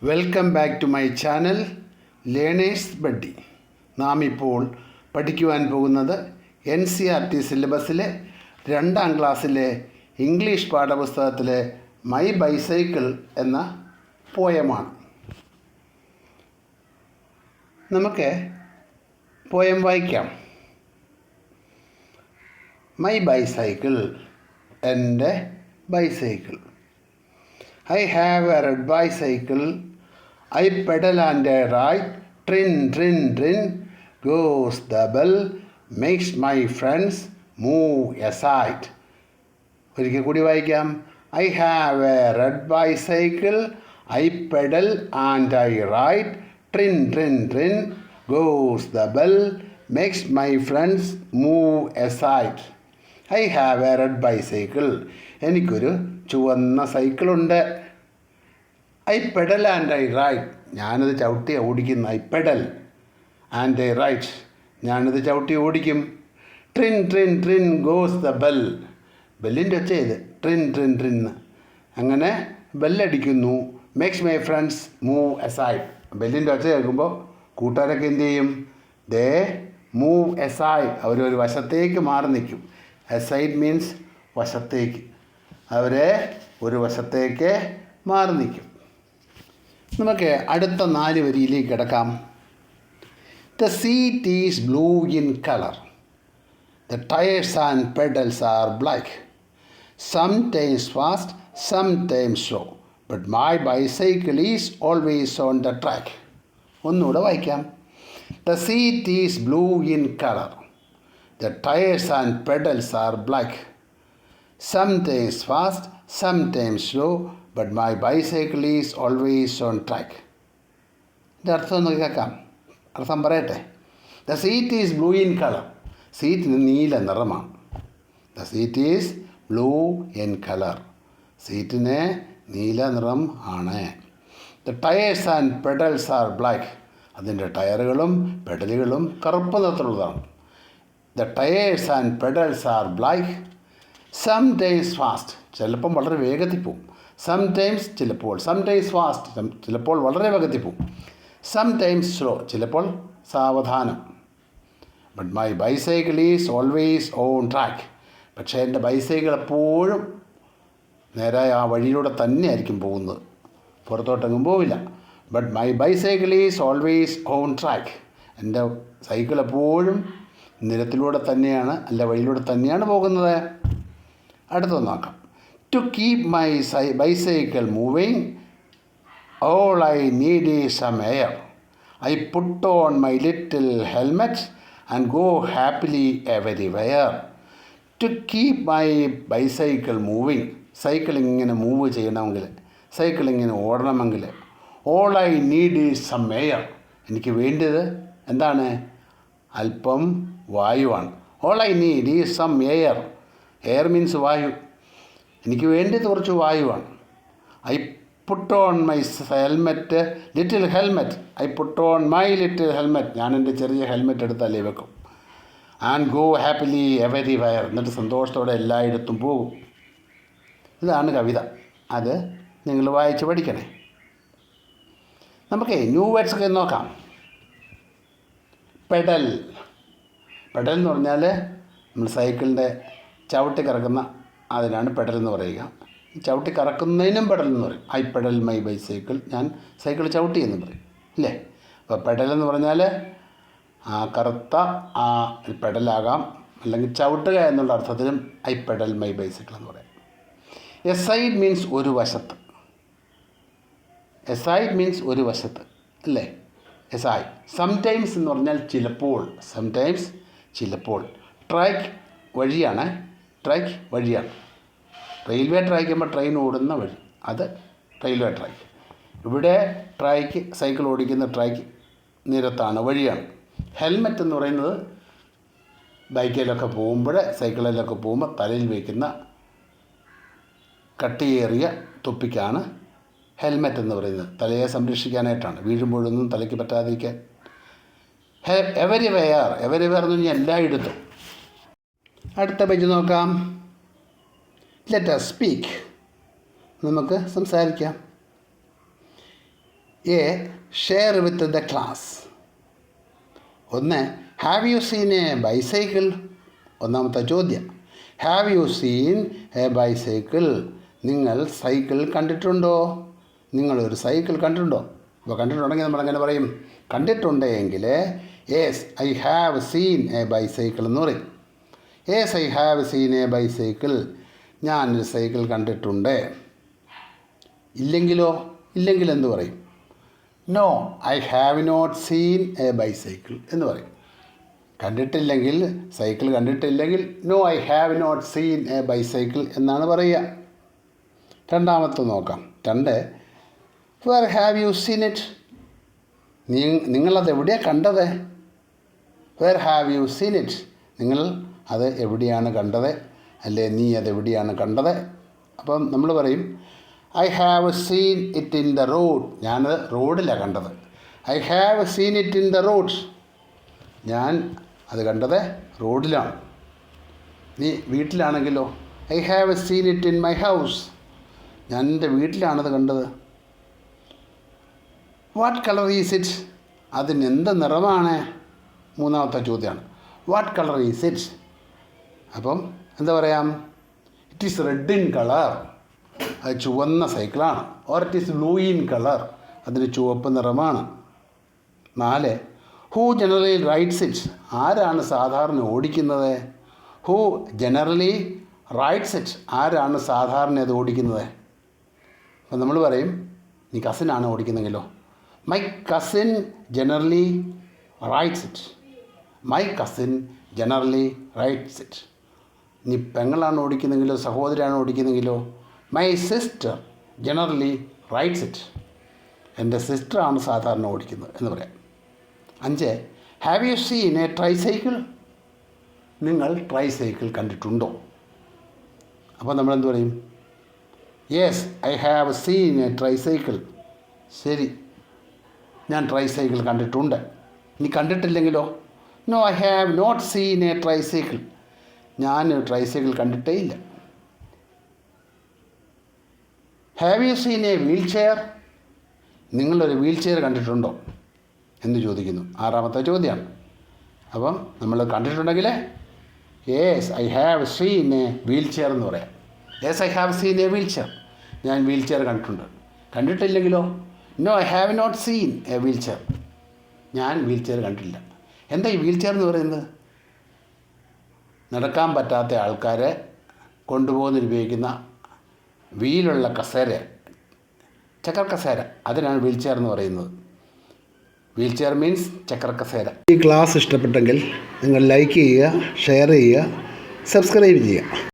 Welcome back to my channel learners buddy. നാം ഇപ്പോൾ പഠിക്കുവാൻ പോകുന്നത് NCERT സിലബസിലെ 2ാം ക്ലാസ്സിലെ ഇംഗ്ലീഷ് പാഠപുസ്തകത്തിലെ മൈ ബൈസൈക്കിൾ എന്ന പോയമാണ്. നമുക്ക് പോയം വായിക്കാം. മൈ ബൈസൈക്കിൾ, എൻ്റെ bicycle. I have a red bicycle. I pedal and I ride. Trin, trin, trin goes the bell. Makes my friends move aside. ഒരിക്കൽ കൂടി വായിക്കാം. I have a red bicycle. I pedal and I ride. Trin, trin, trin goes the bell. Makes my friends move aside. I have a red bicycle. എനിക്കൊരു ചുവന്ന സൈക്കിളുണ്ട്. I pedal and I ride, ഞാനത് ചവിട്ടി ഓടിക്കുന്നു. I pedal and I ride, ഞാനത് ചവിട്ടി ഓടിക്കും. Tring tring tring goes the bell, ബെല്ലിൻ്റെ ഒച്ച ചെയ്ത് ട്രിൻ ട്രിൻ ട്രിൻ, അങ്ങനെ ബെല്ലടിക്കുന്നു. Makes my friends move aside, ബെല്ലിൻ്റെ ഒച്ച കേൾക്കുമ്പോൾ കൂട്ടുകാരൊക്കെ എന്ത് ചെയ്യും? ദേ മൂവ് അസൈഡ്, അവരൊരു വശത്തേക്ക് മാറി നിൽക്കും. അസൈഡ് മീൻസ് വശത്തേക്ക്, അവരെ ഒരു വശത്തേക്ക് മാറി നിൽക്കും. നമുക്ക് അടുത്ത 4 വരിയിലേക്ക് കിടക്കാം. The seat is blue in colour. The tyres and pedals are black. Sometimes fast, sometimes slow, but my bicycle is always on the track. ഒന്നുകൂടെ വായിക്കാം. The seat is blue in colour. The tyres and pedals are black. Sometimes fast, sometimes slow, but my bicycle is always on track. ഇതിൻ്റെ അർത്ഥം ഒന്ന് കേൾക്കാം, അർത്ഥം പറയട്ടെ. The seat is blue in colour, സീറ്റിന് നീല നിറമാണ്. The seat is blue in colour, സീറ്റിന് നീല നിറം ആണ്. The tyres and pedals are black, അതിൻ്റെ ടയറുകളും പെഡലുകളും കറുപ്പ് നിറത്തിലുള്ളതാണ്. The tyres and pedals are black. Sometimes fast, ചിലപ്പം വളരെ വേഗത്തിൽ പോവും. സംടൈംസ്, ചിലപ്പോൾ. സംടൈംസ് ഫാസ്റ്റ്, ചിലപ്പോൾ വളരെ വേഗത്തിൽ പോവും. സംടൈംസ് സ്ലോ, ചിലപ്പോൾ സാവധാനം. But my bicycle is always on track, പക്ഷേ എൻ്റെ ബൈസൈക്കിൾ എപ്പോഴും നേരായ ആ വഴിയിലൂടെ തന്നെ ആയിരിക്കും പോകുന്നത്, പുറത്തോട്ടെങ്ങും പോവില്ല. But my bicycle is always on track, എൻ്റെ സൈക്കിൾ എപ്പോഴും നിരത്തിലൂടെ തന്നെയാണ്, അല്ല വഴിയിലൂടെ തന്നെയാണ് പോകുന്നത്. അടുത്തത് നോക്കാം. To keep my bicycle moving all I need is some air. I put on my little helmet and go happily everywhere. To keep my bicycle moving, സൈക്കിൾ ഇങ്ങനെ മൂവ് ചെയ്യണമെങ്കിൽ, സൈക്കിൾ ഇങ്ങനെ ഓടണമെങ്കിൽ, all I need is some air, എനിക്ക് വേണ്ടത് എന്താണ്? അല്പം വായുവാണ്. All I need is some air, air means വായു, എനിക്ക് വേണ്ടത് കുറച്ച് വായുവാണ്. I put on my helmet, little helmet. I put on my little helmet, ഞാൻ എൻ്റെ ചെറിയ ഹെൽമെറ്റ് എടുത്ത് തലയിൽ വെക്കും. ആൻഡ് ഗോ ഹാപ്പിലി എവരിവെയർ, എന്നിട്ട് സന്തോഷത്തോടെ എല്ലായിടത്തും പോകും. ഇതാണ് കവിത, അത് നിങ്ങൾ വായിച്ച് പഠിക്കണേ. നമുക്ക് ന്യൂ വേർഡ്സ് ഒക്കെ നോക്കാം. പെഡൽ, പെഡൽ എന്ന് പറഞ്ഞാൽ നമ്മൾ സൈക്കിളിൻ്റെ ചവിട്ടി കറക്കുന്ന അതിനാണ് പെഡൽ എന്ന് പറയുക. ചവിട്ടി കറക്കുന്നതിനും പെഡൽ എന്ന് പറയും. ഐ പെഡൽ മൈ ബൈസൈക്കിൾ, ഞാൻ സൈക്കിൾ ചവിട്ടി എന്ന് പറയും, ഇല്ലേ? അപ്പോൾ പെഡൽ എന്ന് പറഞ്ഞാൽ ആ കറുത്ത ആ പെഡലാകാം, അല്ലെങ്കിൽ ചവിട്ടുക എന്നുള്ള അർത്ഥത്തിലും ഐ പെഡൽ മൈ ബൈസൈക്കിൾ എന്ന് പറയും. എസൈഡ് മീൻസ് ഒരു വശത്ത്, എസൈഡ് മീൻസ് ഒരു വശത്ത്, അല്ലേ? എസൈഡ്. സംടൈംസ് എന്ന് പറഞ്ഞാൽ ചിലപ്പോൾ, സംടൈംസ് ചിലപ്പോൾ. ട്രാക്ക് വഴിയാണ്, ട്രാക്ക് വഴിയാണ്. റെയിൽവേ ട്രാക്ക് ആകുമ്പോൾ ട്രെയിൻ ഓടുന്ന വഴി, അത് റെയിൽവേ ട്രാക്ക്. ഇവിടെ ട്രാക്ക്, സൈക്കിൾ ഓടിക്കുന്ന ട്രാക്ക് നിരത്താണ്, വഴിയാണ്. ഹെൽമെറ്റ് എന്ന് പറയുന്നത് ബൈക്കിലൊക്കെ പോകുമ്പോൾ, സൈക്കിളിലൊക്കെ പോകുമ്പോൾ തലയിൽ വയ്ക്കുന്ന കട്ടിയേറിയ തൊപ്പിക്കാണ് ഹെൽമെറ്റ് എന്ന് പറയുന്നത്. തലയെ സംരക്ഷിക്കാനായിട്ടാണ്, വീഴുമ്പോഴൊന്നും തലയ്ക്ക് പറ്റാതിരിക്കാൻ. എവരിവെയർ, എവരിവെയർ എന്ന് പറഞ്ഞാൽ എല്ലായിടത്തും. അടുത്ത പേജ് നോക്കാം. ലെറ്റ് us സ്പീക്ക്, നമുക്ക് സംസാരിക്കാം. A share with the class. ഒന്ന്, have you seen a bicycle? ഒന്നാമത്തെ ചോദ്യം, have you seen a bicycle? നിങ്ങൾ സൈക്കിൾ കണ്ടിട്ടുണ്ടോ? നിങ്ങളൊരു സൈക്കിൾ കണ്ടിട്ടുണ്ടോ? അപ്പോൾ കണ്ടിട്ടുണ്ടെങ്കിൽ നമ്മളെങ്ങനെ പറയും? കണ്ടിട്ടുണ്ടെങ്കിൽ yes I have seen a bicycle എന്ന് പറയും. Yes I have seen a bicycle, ഞാനൊരു സൈക്കിൾ കണ്ടിട്ടുണ്ട്. ഇല്ലെങ്കിലോ? ഇല്ലെങ്കിൽ എന്ത് പറയും? No I have not seen a bicycle എന്ന് പറയും. കണ്ടിട്ടില്ലെങ്കിൽ, സൈക്കിൾ കണ്ടിട്ടില്ലെങ്കിൽ no I have not seen a bicycle എന്നാണ് പറയുക. രണ്ടാമത്തെ നോക്കാം. 2, where have you seen it? നിങ്ങളത് എവിടെയാണ് കണ്ടത്? Where have you seen it? നിങ്ങൾ അത് എവിടെയാണ് കണ്ടത്? അല്ലേ നീ അതെവിടെയാണ് കണ്ടത്? അപ്പം നമ്മൾ പറയും I have seen it in the road. ഞാനത് റോഡിലാണ് കണ്ടത്. I have seen it in the road. ഞാൻ അത് കണ്ടത് റോഡിലാണ്. നീ വീട്ടിലാണെങ്കിലോ? I have seen it in my house. ഞാൻ എൻ്റെ വീട്ടിലാണത് കണ്ടത്. What colour is it? അതിനെന്ത് നിറമാണ്? മൂന്നാമത്തെ ചോദ്യമാണ്. What colour is it? അപ്പം എന്താ പറയാം? It is red in colour. അത് ചുവന്ന സൈക്കിളാണ്. Or it is blue in colour. അതിന് ചുവപ്പ് നിറമാണ്. 4, ഹൂ ജനറലി റൈഡ്സ് ഇറ്റ്? ആരാണ് സാധാരണ ഓടിക്കുന്നത്? Who generally rides it? ആരാണ് സാധാരണ അത് ഓടിക്കുന്നത്? അപ്പം നമ്മൾ പറയും നീ കസിനാണ് ഓടിക്കുന്നെങ്കിലോ? My cousin generally rides it. My cousin generally rides it. നീ പെങ്ങളാണ് ഓടിക്കുന്നെങ്കിലോ സഹോദരിയാണ് ഓടിക്കുന്നെങ്കിലോ? My sister generally rides it. എൻ്റെ സിസ്റ്ററാണ് സാധാരണ ഓടിക്കുന്നത് എന്ന് പറയാം. 5, have you seen a tricycle? നിങ്ങൾ ട്രൈസൈക്കിൾ കണ്ടിട്ടുണ്ടോ? അപ്പോൾ നമ്മളെന്ത് പറയും? Yes I have seen a tricycle. ശരി, ഞാൻ ട്രൈസൈക്കിൾ കണ്ടിട്ടുണ്ട്. ഇനി കണ്ടിട്ടില്ലെങ്കിലോ? No I have not seen a tricycle. ഞാൻ ട്രൈസൈക്കിൾ കണ്ടിട്ടേ ഇല്ല. Have you seen a wheel chair? നിങ്ങളൊരു വീൽ ചെയർ കണ്ടിട്ടുണ്ടോ എന്ന് ചോദിക്കുന്നു. 6ാമത്തെ ചോദ്യമാണ്. അപ്പം നമ്മൾ കണ്ടിട്ടുണ്ടെങ്കിൽ yes I have seen a wheel chair എന്ന് പറയാം. Yes I have seen a wheel chair. ഞാൻ വീൽ ചെയർ കണ്ടിട്ടുണ്ട്. കണ്ടിട്ടില്ലെങ്കിലോ? No I have not seen a wheel chair. ഞാൻ വീൽ ചെയർ കണ്ടിട്ടില്ല. എന്താ ഈ വീൽ ചെയർ എന്ന് പറയുന്നത്? നടക്കാൻ പറ്റാത്ത ആൾക്കാരെ കൊണ്ടുപോകുന്നതിന് ഉപയോഗിക്കുന്ന വീലുള്ള കസേര, ചക്ര കസേര, അതിനാണ് വീൽ ചെയർ എന്ന് പറയുന്നത്. വീൽ ചെയർ മീൻസ് ചക്ര കസേര. ഈ ക്ലാസ് ഇഷ്ടപ്പെട്ടെങ്കിൽ നിങ്ങൾ ലൈക്ക് ചെയ്യുക, ഷെയർ ചെയ്യുക, സബ്സ്ക്രൈബ് ചെയ്യുക.